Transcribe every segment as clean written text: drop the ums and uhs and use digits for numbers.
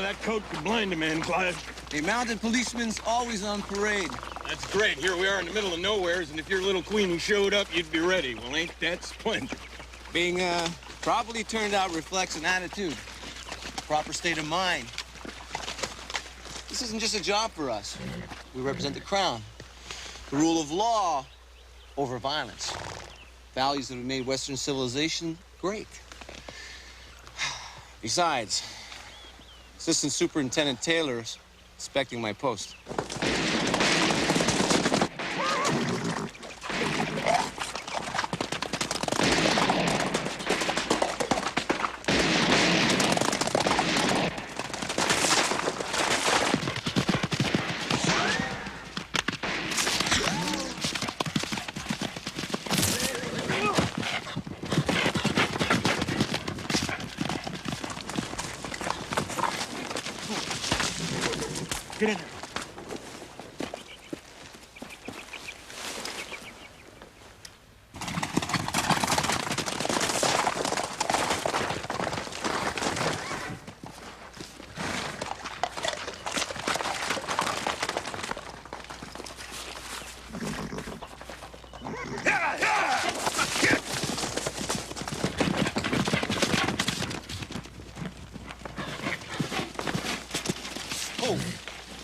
that coat could blind a man, Clyde. A mounted policeman's always on parade. That's great. Here we are in the middle of nowheres, and if your little queenie showed up, you'd be ready. Well, ain't that splendid? Being properly turned out reflects an attitude, a proper state of mind. This isn't just a job for us. We represent the crown, the rule of law over violence, values that have made Western civilization great. Besides, Assistant Superintendent Taylor's inspecting my post. Get in there.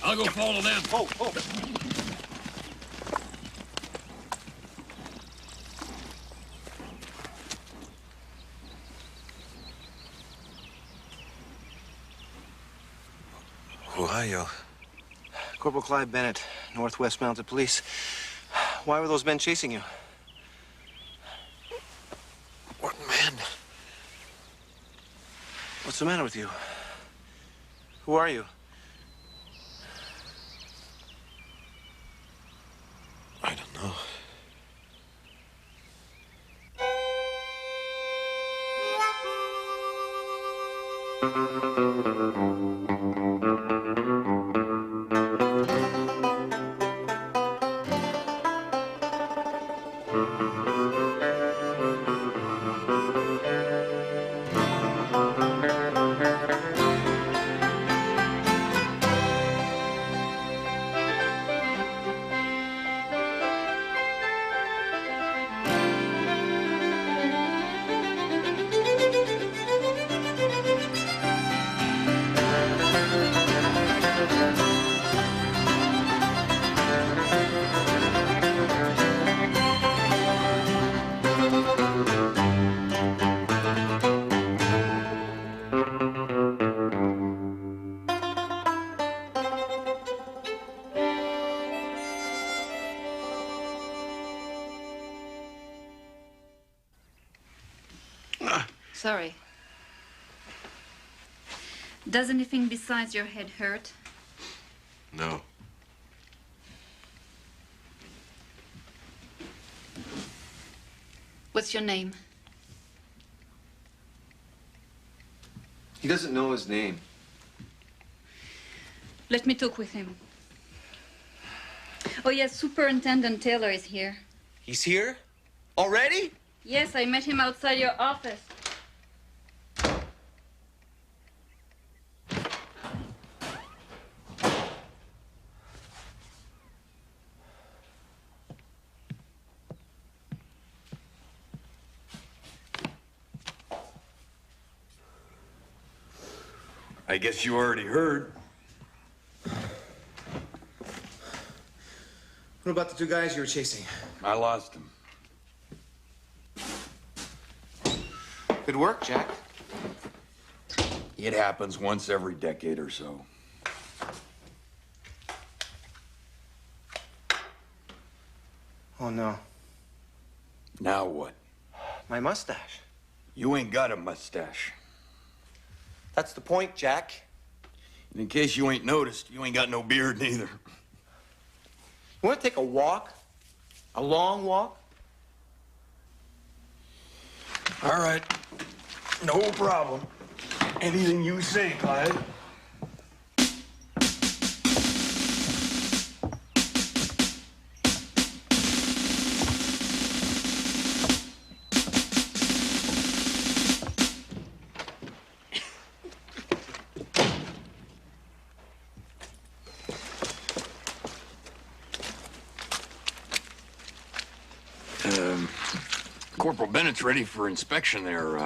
I'll go follow them. Oh. Who are you? Corporal Clyde Bennett, Northwest Mounted Police. Why were those men chasing you? What men? What's the matter with you? Who are you? I don't know. Sorry. Does anything besides your head hurt? No. What's your name? He doesn't know his name. Let me talk with him. Oh, yes, Superintendent Taylor is here. He's here? Already? Yes, I met him outside your office. I guess you already heard. What about the two guys you were chasing? I lost him. Good work, Jack. It happens once every decade or so. Oh, no. Now what? My mustache. You ain't got a mustache. That's the point, Jack. And in case you ain't noticed, you ain't got no beard neither. You want to take a walk? A long walk? All right. No problem. Anything you say, Clyde. Corporal Bennett's ready for inspection there.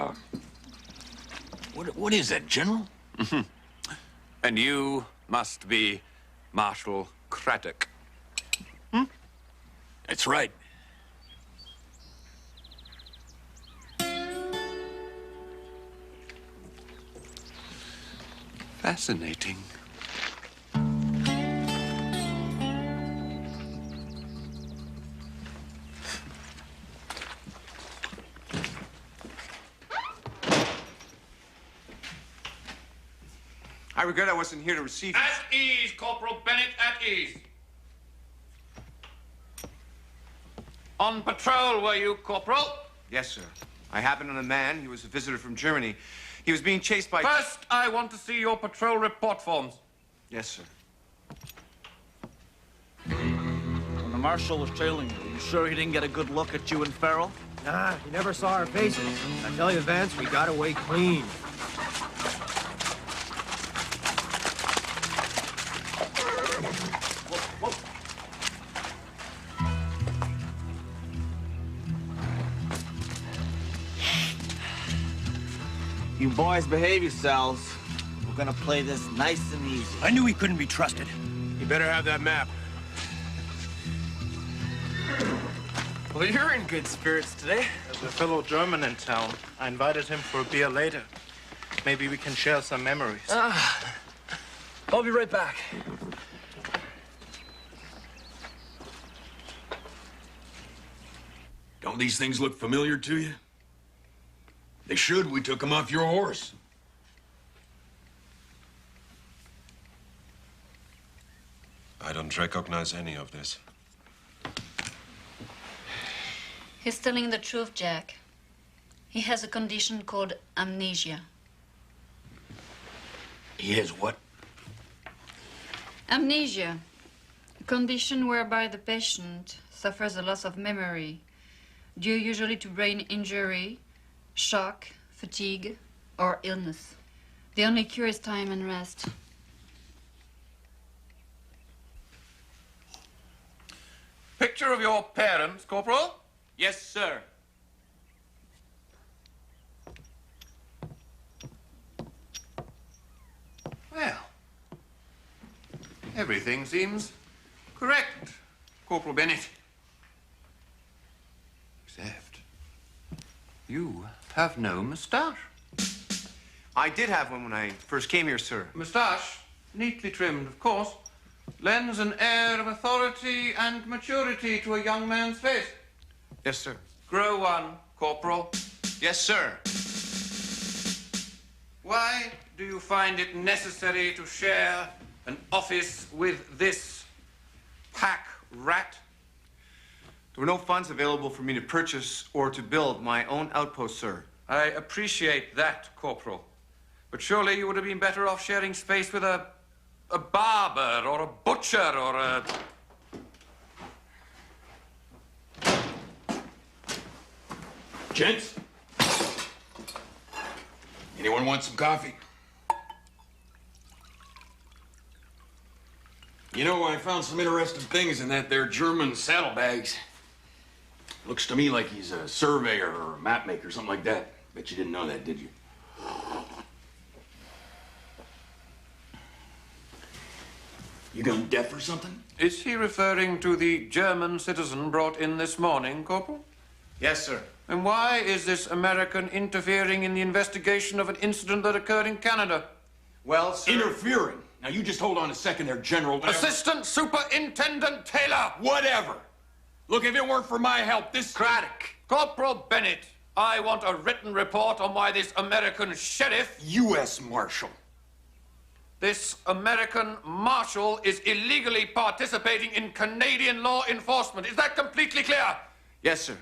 What is that, General? And you must be Marshal Craddock. That's right. Fascinating. I regret I wasn't here to receive you. At ease, Corporal Bennett, at ease. On patrol, were you, Corporal? Yes, sir. I happened on a man. He was a visitor from Germany. He was being chased by... First, I want to see your patrol report forms. Yes, sir. When the marshal was trailing you sure he didn't get a good look at you and Farrell? Nah, he never saw our faces. I tell you, Vance, we got away clean. You boys behave yourselves. We're gonna play this nice and easy. I knew he couldn't be trusted. You better have that map. Well, you're in good spirits today. There's a fellow German in town. I invited him for a beer later. Maybe we can share some memories. I'll be right back. Don't these things look familiar to you? They should. We took them off your horse. I don't recognize any of this. He's telling the truth, Jack. He has a condition called amnesia. He has what? Amnesia, a condition whereby the patient suffers a loss of memory due usually to brain injury, shock, fatigue, or illness. The only cure is time and rest. Picture of your parents, Corporal? Yes, sir. Well, everything seems correct, Corporal Bennett. Except you have no moustache. I did have one when I first came here, sir. Moustache, neatly trimmed, of course, lends an air of authority and maturity to a young man's face. Yes, sir. Grow one, Corporal. Yes, sir. Why do you find it necessary to share an office with this pack rat? There were no funds available for me to purchase or to build my own outpost, sir. I appreciate that, Corporal. But surely you would have been better off sharing space with a barber or a butcher or a... Gents? Anyone want some coffee? You know, I found some interesting things in that there German saddlebags. Looks to me like he's a surveyor or a map maker, something like that. Bet you didn't know that, did you? You gone deaf or something? Is he referring to the German citizen brought in this morning, Corporal? Yes, sir. And why is this American interfering in the investigation of an incident that occurred in Canada? Well, sir... Interfering? Now, you just hold on a second there, General. Assistant Superintendent Taylor! Whatever. Look, if it weren't for my help, this... Craddock. Corporal Bennett, I want a written report on why this American sheriff... U.S. Marshal. This American marshal is illegally participating in Canadian law enforcement. Is that completely clear? Yes, sir.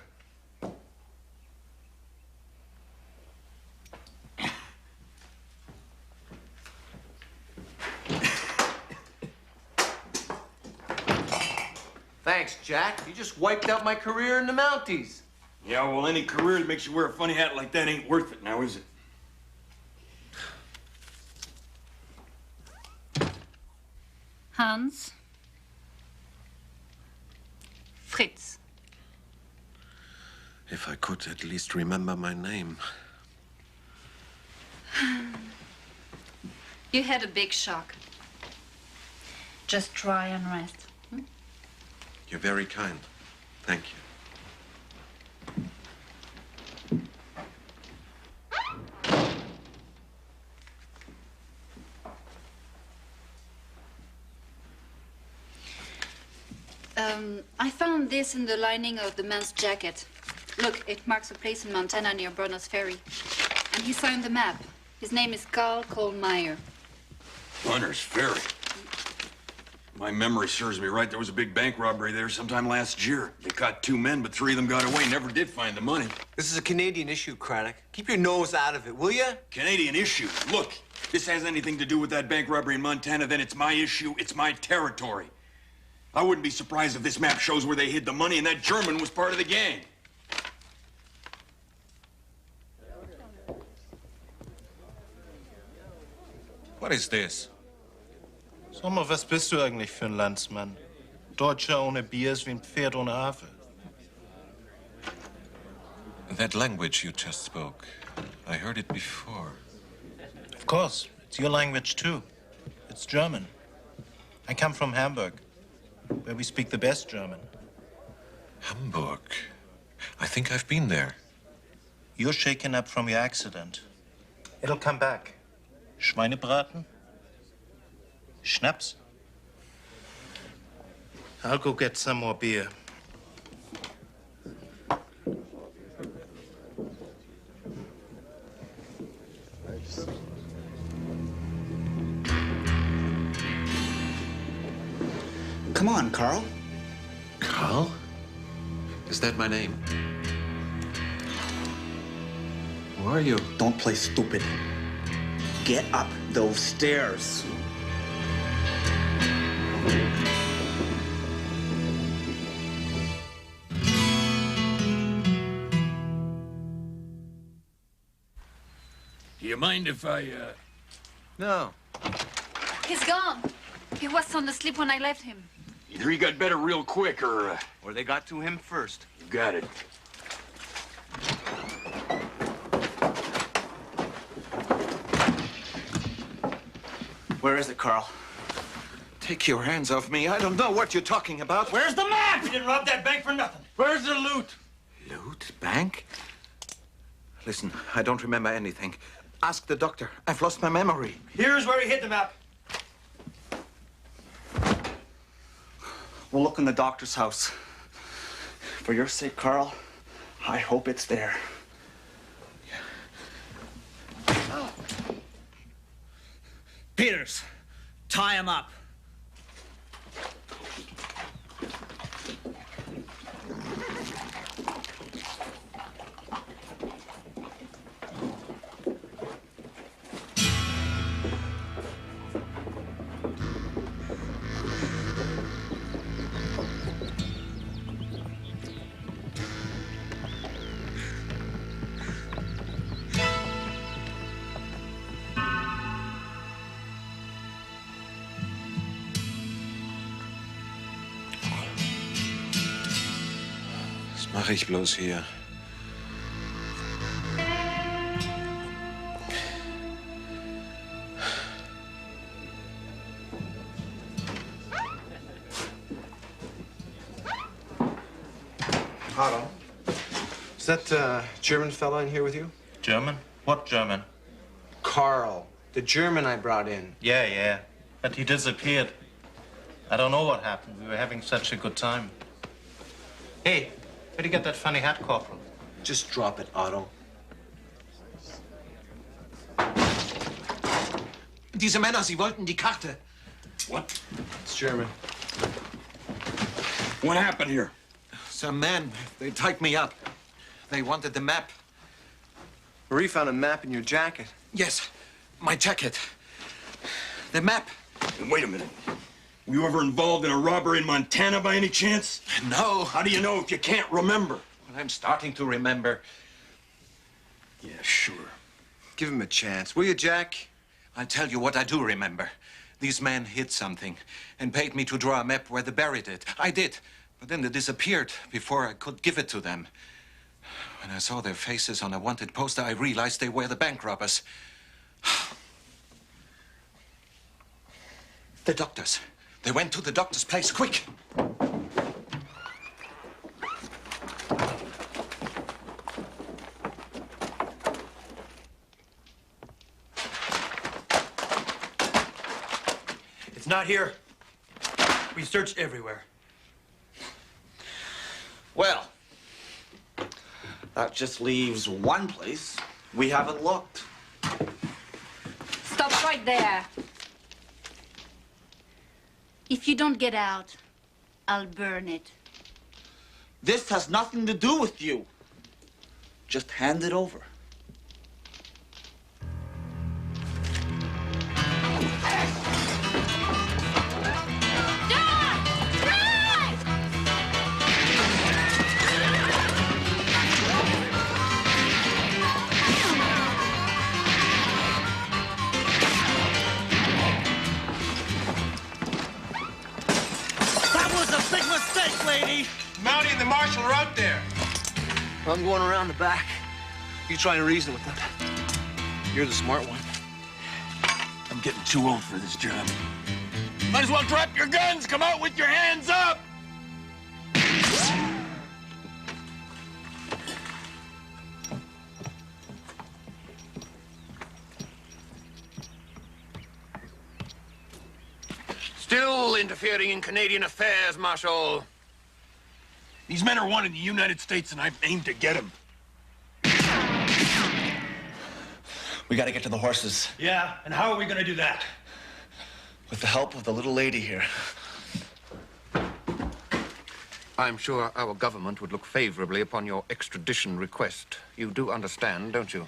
Thanks, Jack. You just wiped out my career in the Mounties. Yeah, well, any career that makes you wear a funny hat like that ain't worth it now, is it? Hans. Fritz. If I could at least remember my name. You had a big shock. Just try and rest. You're very kind. Thank you. I found this in the lining of the man's jacket. Look, it marks a place in Montana near Brenner's Ferry. And he signed the map. His name is Carl Colmeyer. Brenner's Ferry. My memory serves me right. There was a big bank robbery there sometime last year. They caught 2 men, but 3 of them got away. Never did find the money. This is a Canadian issue, Craddock. Keep your nose out of it, will you? Canadian issue. Look, if this has anything to do with that bank robbery in Montana, then it's my issue. It's my territory. I wouldn't be surprised if this map shows where they hid the money and that German was part of the gang. What is this? Sag mal, was bist du eigentlich für ein Landsmann? Deutscher ohne Bier ist wie ein Pferd ohne Harfe. That language you just spoke, I heard it before. Of course, it's your language too. It's German. I come from Hamburg, where we speak the best German. Hamburg? I think I've been there. You're shaken up from your accident. It'll come back. Schweinebraten? Schnaps? I'll go get some more beer. Come on, Carl. Carl? Is that my name? Who are you? Don't play stupid. Get up those stairs. Do you mind if I, No. He's gone. He was sound asleep when I left him. Either he got better real quick or They got to him first. you got it. Where is it, Carl? Take your hands off me. I don't know what you're talking about. Where's the map? You didn't rob that bank for nothing. Where's the loot? Loot? Bank? Listen, I don't remember anything. Ask the doctor. I've lost my memory. Here's where he hid the map. We'll look in the doctor's house. For your sake, Carl, I hope it's there. Peters, tie him up. Was mache ich bloß hier? Otto, is that German fella in here with you? German? What German? Carl, the German I brought in. Yeah. But he disappeared. I don't know what happened. We were having such a good time. Hey, where'd you get that funny hat, Corporal? Just drop it, Otto. Diese Männer, sie wollten die Karte. What? It's German. What happened here? Some men, they tied me up. They wanted the map. Marie found a map in your jacket. Yes, my jacket. The map. Wait a minute. Were you ever involved in a robbery in Montana by any chance? No. How do you know if you can't remember? Well, I'm starting to remember. Yeah, sure. Give him a chance, will you, Jack? I'll tell you what I do remember. These men hid something and paid me to draw a map where they buried it. I did, but then they disappeared before I could give it to them. When I saw their faces on a wanted poster, I realized they were the bank robbers. The doctors. They went to the doctor's place, quick! It's not here. We searched everywhere. Well, that just leaves one place we haven't looked. Stop right there. If you don't get out, I'll burn it. This has nothing to do with you. Just hand it over. Mountie and the marshal are out there. I'm going around the back. You try and reason with them. You're the smart one. I'm getting too old for this job. Might as well drop your guns. Come out with your hands up. Still interfering in Canadian affairs, Marshal. These men are wanted in the United States, and I've aimed to get them. We gotta get to the horses. Yeah, and how are we gonna do that? With the help of the little lady here. I'm sure our government would look favorably upon your extradition request. You do understand, don't you?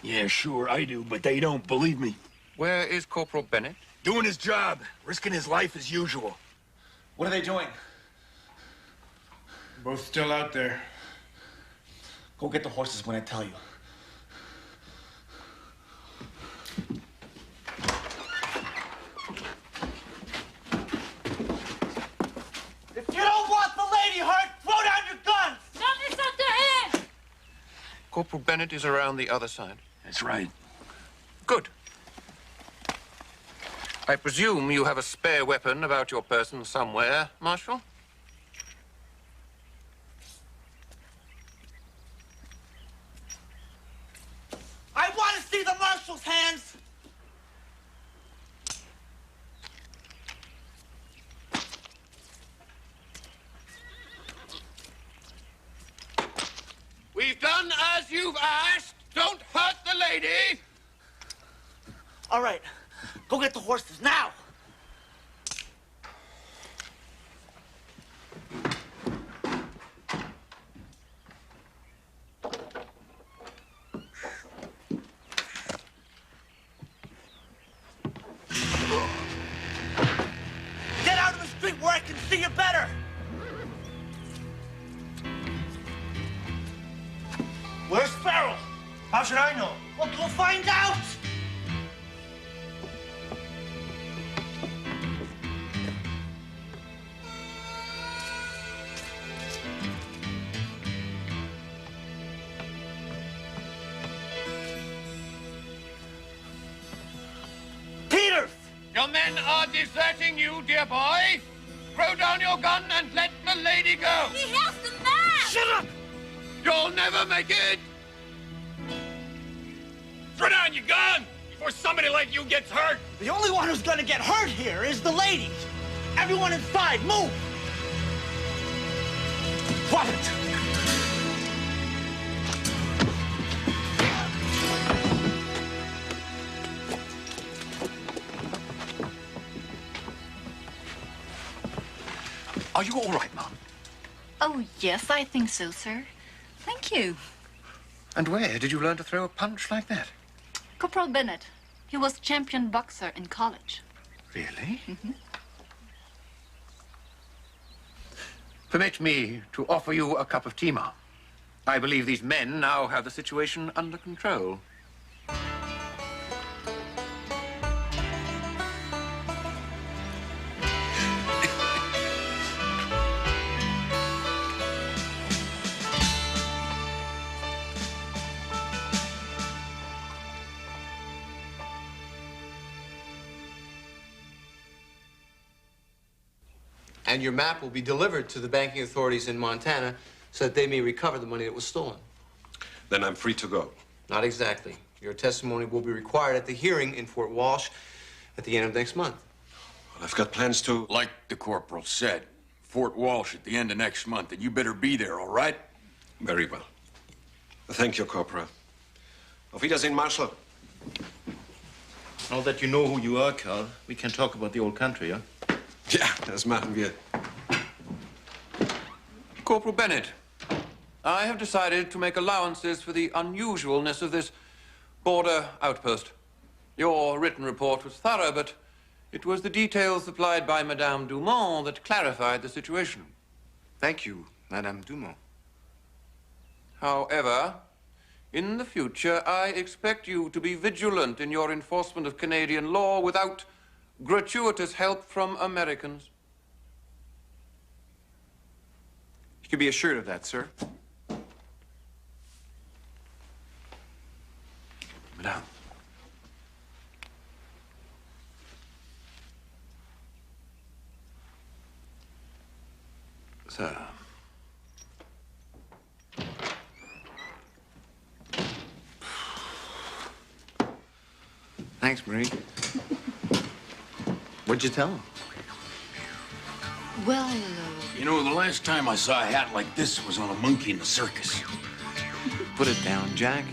Yeah, sure, I do, but they don't, believe me. Where is Corporal Bennett? Doing his job, risking his life as usual. What are they doing? Both still out there. Go get the horses when I tell you. If you don't want the lady hurt, throw down your guns! Don't listen to him! Corporal Bennett is around the other side. That's right. Good. I presume you have a spare weapon about your person somewhere, Marshal? I want to see the marshal's hands! We've done as you've asked. Don't hurt the lady. All right, go get the horses now! Get out of the street where I can see you better! Where's Farrell? How should I know? Well, go find out! Peters! Your men are deserting you, dear boy. Throw down your gun and let the lady go. He has the map! Shut up! You'll never make it. Throw down your gun before somebody like you gets hurt. The only one who's gonna get hurt here is the lady. Everyone inside, move! Quiet! Are you all right, Mom? Oh, yes, I think so, sir. Thank you. And where did you learn to throw a punch like that? Corporal Bennett. He was champion boxer in college. Really? Permit me to offer you a cup of tea, ma'am. I believe these men now have the situation under control. And your map will be delivered to the banking authorities in Montana so that they may recover the money that was stolen. Then I'm free to go. Not exactly. Your testimony will be required at the hearing in Fort Walsh at the end of next month. Well, I've got plans to... Like the corporal said, Fort Walsh at the end of next month, and you better be there, all right? Very well. Thank you, Corporal. Auf Wiedersehen, Marshal. Now that you know who you are, Carl, we can talk about the old country, huh? Ja, das machen wir. Corporal Bennett, I have decided to make allowances for the unusualness of this border outpost. Your written report was thorough, but it was the details supplied by Madame Dumont that clarified the situation. Thank you, Madame Dumont. However, in the future, I expect you to be vigilant in your enforcement of Canadian law without gratuitous help from Americans. You can be assured of that, sir. Madame. Sir. Thanks, Marie. What'd you tell him? Well, You know, the last time I saw a hat like this was on a monkey in the circus. Put it down, Jack.